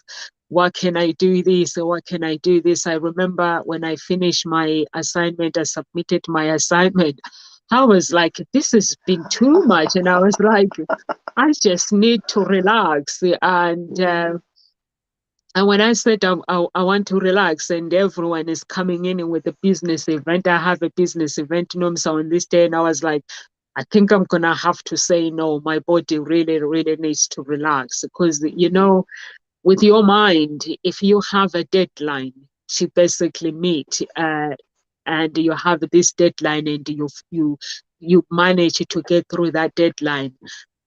A: What can I do this? Or what can I do this? I remember when I finished my assignment, I submitted my assignment. I was like, this has been too much. And I was like, I just need to relax. And when I said I want to relax, and everyone is coming in with a business event, I have a business event, so on this day, and I was like, I think I'm gonna have to say no. My body really, really needs to relax, because with your mind, if you have a deadline to basically meet, and you have this deadline, and you manage to get through that deadline,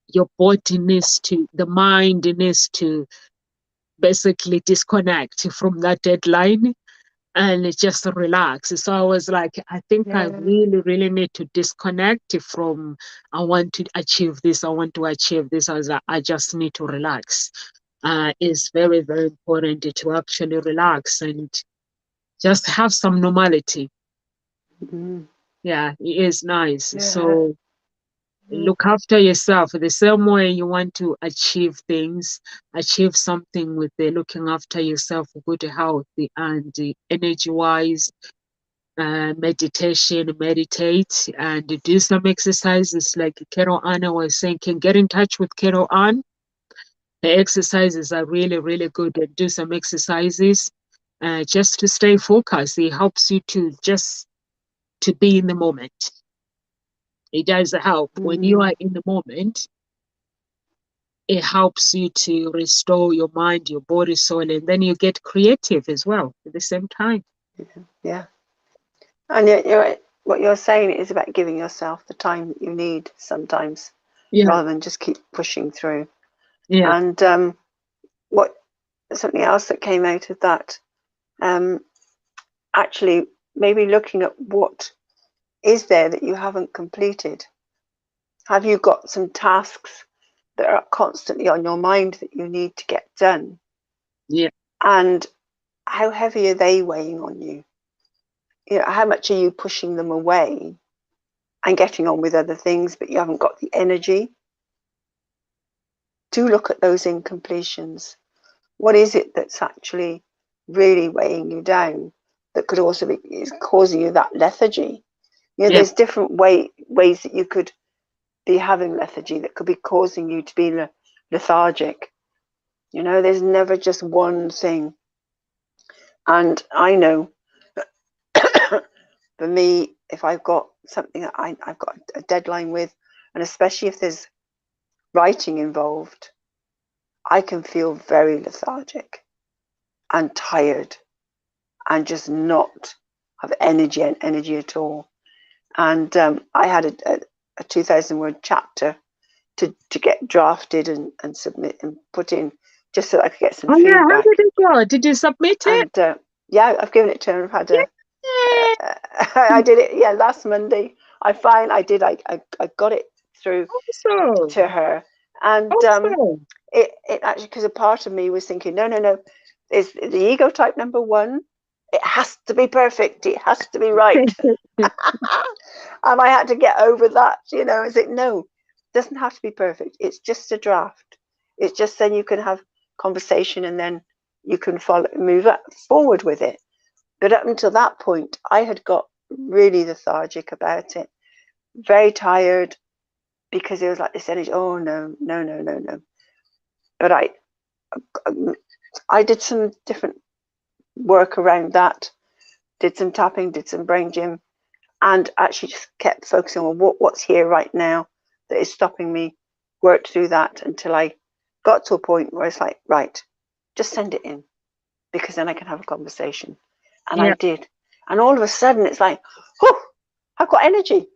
A: your body the mind needs to basically disconnect from that deadline and just relax. So I was like, I think I
B: Yeah.
A: really, really need to disconnect from, I want to achieve this, I want to achieve this. I was like, I just need to relax. It's very, very important to actually relax and just have some normality.
B: Mm.
A: Yeah, it is nice.
B: Yeah.
A: So
B: Mm.
A: look after yourself the same way you want to achieve things, achieve something with the looking after yourself, good health and energy wise. Meditate and do some exercises like Carol Anna was saying. Can get in touch with Carol Ann. The exercises are really, really good, and do some exercises just to stay focused. It helps you to be in the moment. It does help when you are
B: Mm.
A: in the moment. It helps you to restore your mind, your body, soul, and then you get creative as well at the same time.
B: Yeah. And what you're saying is about giving yourself the time that you need sometimes,
A: Yeah,
B: rather than just keep pushing through.
A: yeah,
B: And what something else that came out of that, um, actually, maybe looking at what is there that you haven't completed. Have you got some tasks that are constantly on your mind that you need to get done?
A: yeah,
B: And how heavy are they weighing on you? How much are you pushing them away and getting on with other things, but you haven't got the energy? Do look at those incompletions. What is it that's actually really weighing you down, that could also be is causing you that lethargy?
A: yeah,
B: There's different ways that you could be having lethargy that could be causing you to be lethargic. There's never just one thing. And I know for me, if I've got something that I've got a deadline with, and especially if there's writing involved, I can feel very lethargic and tired and just not have energy at all. And I had a 2,000 word chapter to get drafted and submit and put in, just so I could get some
A: oh yeah, how did
B: feedback.
A: it go? Did you submit it?
B: And yeah, I've given it to her. I've had
A: Yeah,
B: I did it, yeah, last Monday. I did. I got it through to
A: awesome,
B: her. And
A: awesome.
B: it actually, because a part of me was thinking, no, is the ego type number one. It has to be perfect. It has to be right. And I had to get over that, is it? No, it doesn't have to be perfect. It's just a draft. It's just then you can have conversation and then you can move forward with it. But up until that point, I had got really lethargic about it, very tired, because it was like this energy. Oh no, no, no, no, no. But I did some different work around that, did some tapping, did some brain gym, and actually just kept focusing on what's here right now that is stopping me. Worked through that until I got to a point where it's like, right, just send it in, because then I can have a conversation. And I
A: Yeah.
B: did. And all of a sudden it's like, oh, I've got energy.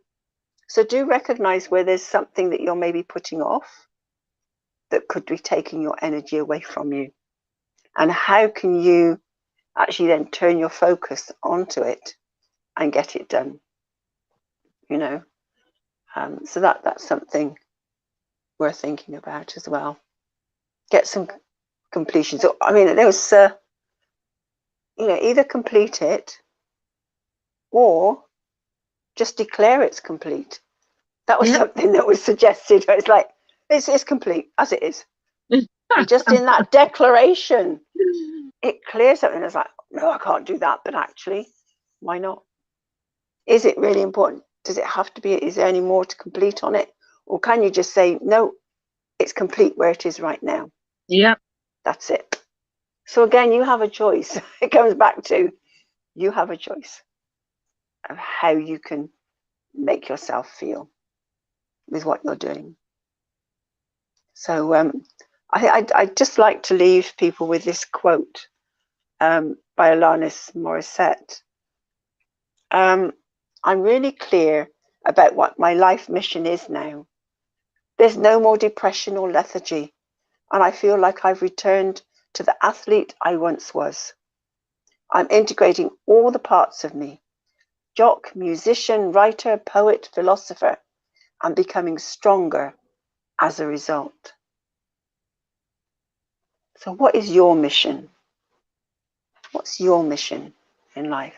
B: So do recognize where there's something that you're maybe putting off that could be taking your energy away from you. And how can you actually then turn your focus onto it and get it done? So that's something worth thinking about as well. Get some completion. So I mean, there was either complete it or just declare it's complete. That was
A: Yeah.
B: something that was suggested. It's like it's complete as it is, and just in that declaration, it clears something. It's like, no, I can't do that, but actually, why not? Is it really important? Does it have to be? Is there any more to complete on it, or can you just say no? It's complete where it is right now.
A: Yeah.
B: That's it. So again, you have a choice. It comes back to you have a choice of how you can make yourself feel with what you're doing. So I'd just like to leave people with this quote by Alanis Morissette. I'm really clear about what my life mission is now. There's no more depression or lethargy, and I feel like I've returned to the athlete I once was. I'm integrating all the parts of me: jock, musician, writer, poet, philosopher, and becoming stronger as a result. So, what is your mission? What's your mission in life?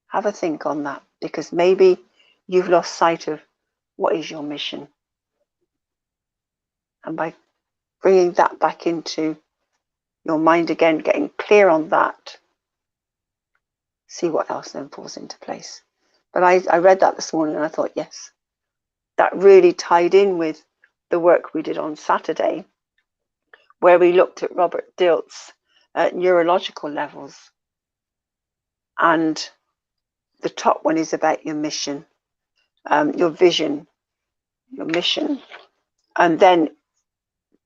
B: Have a think on that, because maybe you've lost sight of what is your mission. And by bringing that back into your mind again, getting clear on that, see what else then falls into place. But I read that this morning and I thought, yes, that really tied in with the work we did on Saturday, where we looked at Robert Dilts' neurological levels. And the top one is about your mission, your vision, your mission. And then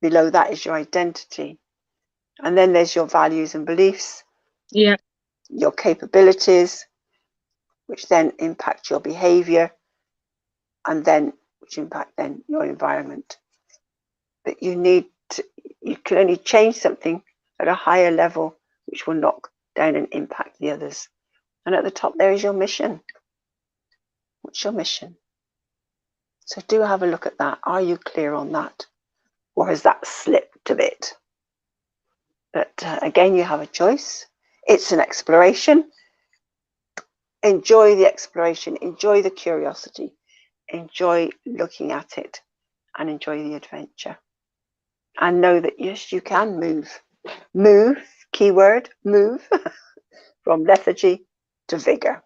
B: below that is your identity. And then there's your values and beliefs,
A: Yeah.
B: your capabilities, which then impact your behavior, and then which impact then your environment. But you can only change something at a higher level, which will knock down and impact the others. And at the top there is your mission. What's your mission? So do have a look at that. Are you clear on that? Or has that slipped a bit? But again, you have a choice. It's an exploration. Enjoy the exploration, enjoy the curiosity, enjoy looking at it, and enjoy the adventure. And know that yes, you can move. Move, keyword, move from lethargy to vigor.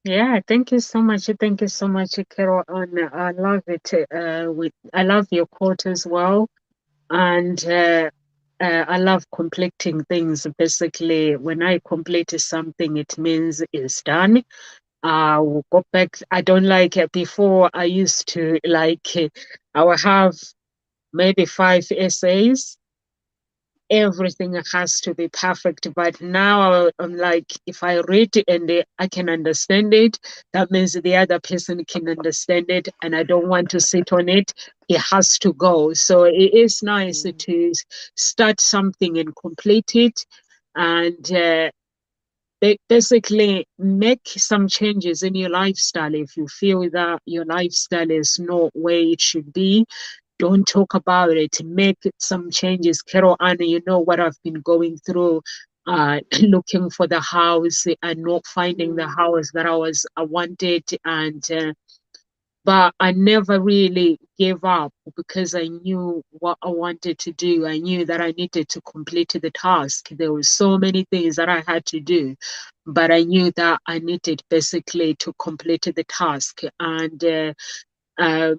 A: Yeah, thank you so much. Thank you so much, Carol. And I love it. I love your quote as well. And I love completing things. Basically, when I complete something, it means it's done. I will go back. I don't like it. Before I used to like, I will have maybe 5 essays. Everything has to be perfect. But now I'm like, if I read it and I can understand it, that means the other person can understand it, and I don't want to sit on it. It has to go. So it is nice to start something and complete it, and basically make some changes in your lifestyle if you feel that your lifestyle is not where it should be. don't talk about it, make some changes. Carol Anna, you know what I've been going through, looking for the house and not finding the house that I wanted, and but I never really gave up because I knew what I wanted to do. I knew that I needed to complete the task. There were so many things that I had to do, but I knew that I needed basically to complete the task. Uh,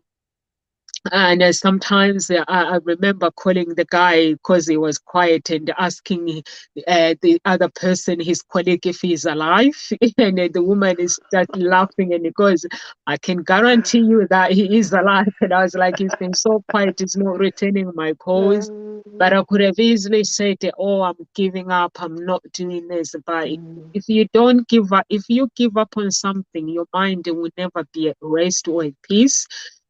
A: and sometimes I remember calling the guy because he was quiet and asking the other person, his colleague, if he's alive. And the woman is just laughing and he goes, I can guarantee you that he is alive. And I was like, he's been so quiet, he's not returning my calls. But I could have easily said, oh, I'm giving up, I'm not doing this. But if you don't give up, if you give up on something, your mind will never be at rest or at peace.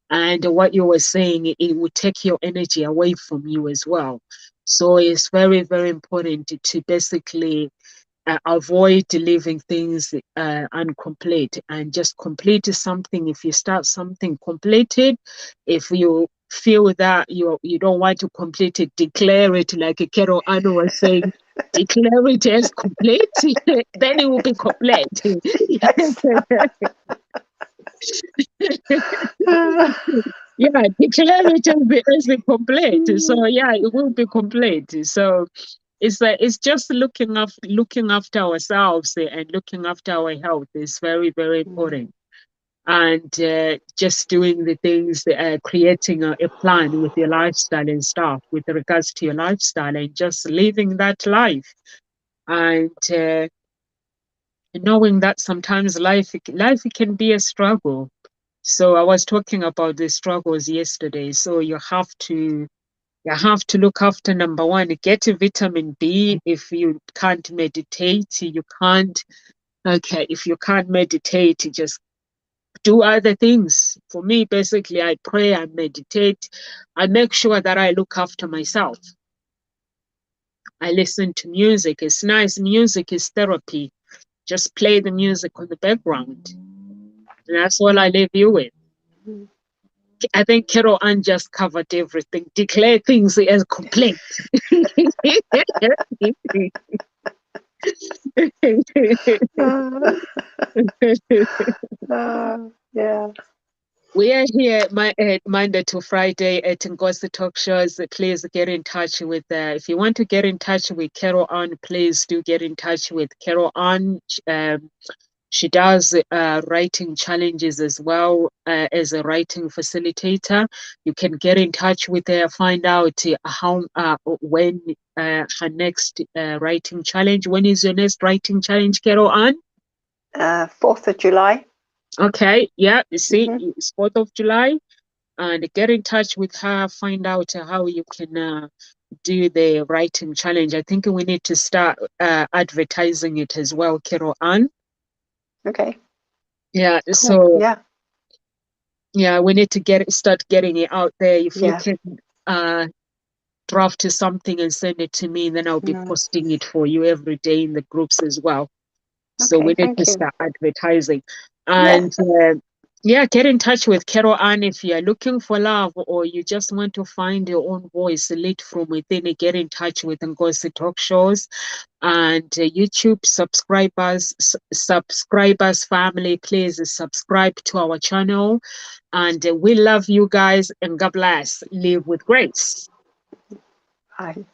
A: And what you were saying, it will take your energy away from you as well. So it's very, very important to basically avoid leaving things incomplete and just complete something. If you start something, complete it. If you feel that you don't want to complete it, declare it, like Carol Anna was saying, declare it as complete, then it will be complete.
B: Yes.
A: Yeah, declare it as complete. So yeah, it will be complete. So it's just looking after ourselves and looking after our health is very, very important. And just doing the things, creating a plan with your lifestyle and stuff with regards to your lifestyle and just living that life. And knowing that sometimes life can be a struggle. So I was talking about the struggles yesterday. So you have to look after number one, get a vitamin B. If you can't meditate, you can't. Okay, if you can't meditate, you just do other things. For me, basically, I pray, I meditate, I make sure that I look after myself. I listen to music. It's nice. Music is therapy. Just play the music on the background. And that's all I leave you with. I think Carol Ann just covered everything. Declare things as complete.
B: Yeah.
A: We are here Monday to Friday at Ngozi Talk Shows. Please get in touch with, if you want to get in touch with Carol Ann, please do get in touch with Carol Ann. She does writing challenges as well as a writing facilitator. You can get in touch with her, find out when her next writing challenge. When is your next writing challenge, Carol Ann?
B: 4th of July.
A: Okay, yeah, you see, it's 4th of July. And get in touch with her, find out how you can do the writing challenge. I think we need to start advertising it as well, Carol Ann.
B: Okay.
A: Yeah,
B: Cool.
A: so
B: Yeah.
A: yeah, we need to start getting it out there. If you
B: Yeah.
A: can draft something and send it to me, then I'll be posting it for you every day in the groups as well. So
B: Okay,
A: we need
B: thank
A: to
B: you.
A: start advertising. And yeah, get in touch with Carol Ann if you're looking for love or you just want to find your own voice lit from within. Get in touch with Ngozi Talk Shows and YouTube subscribers family. Please subscribe to our channel. And we love you guys and God bless. Live with grace.
B: Bye.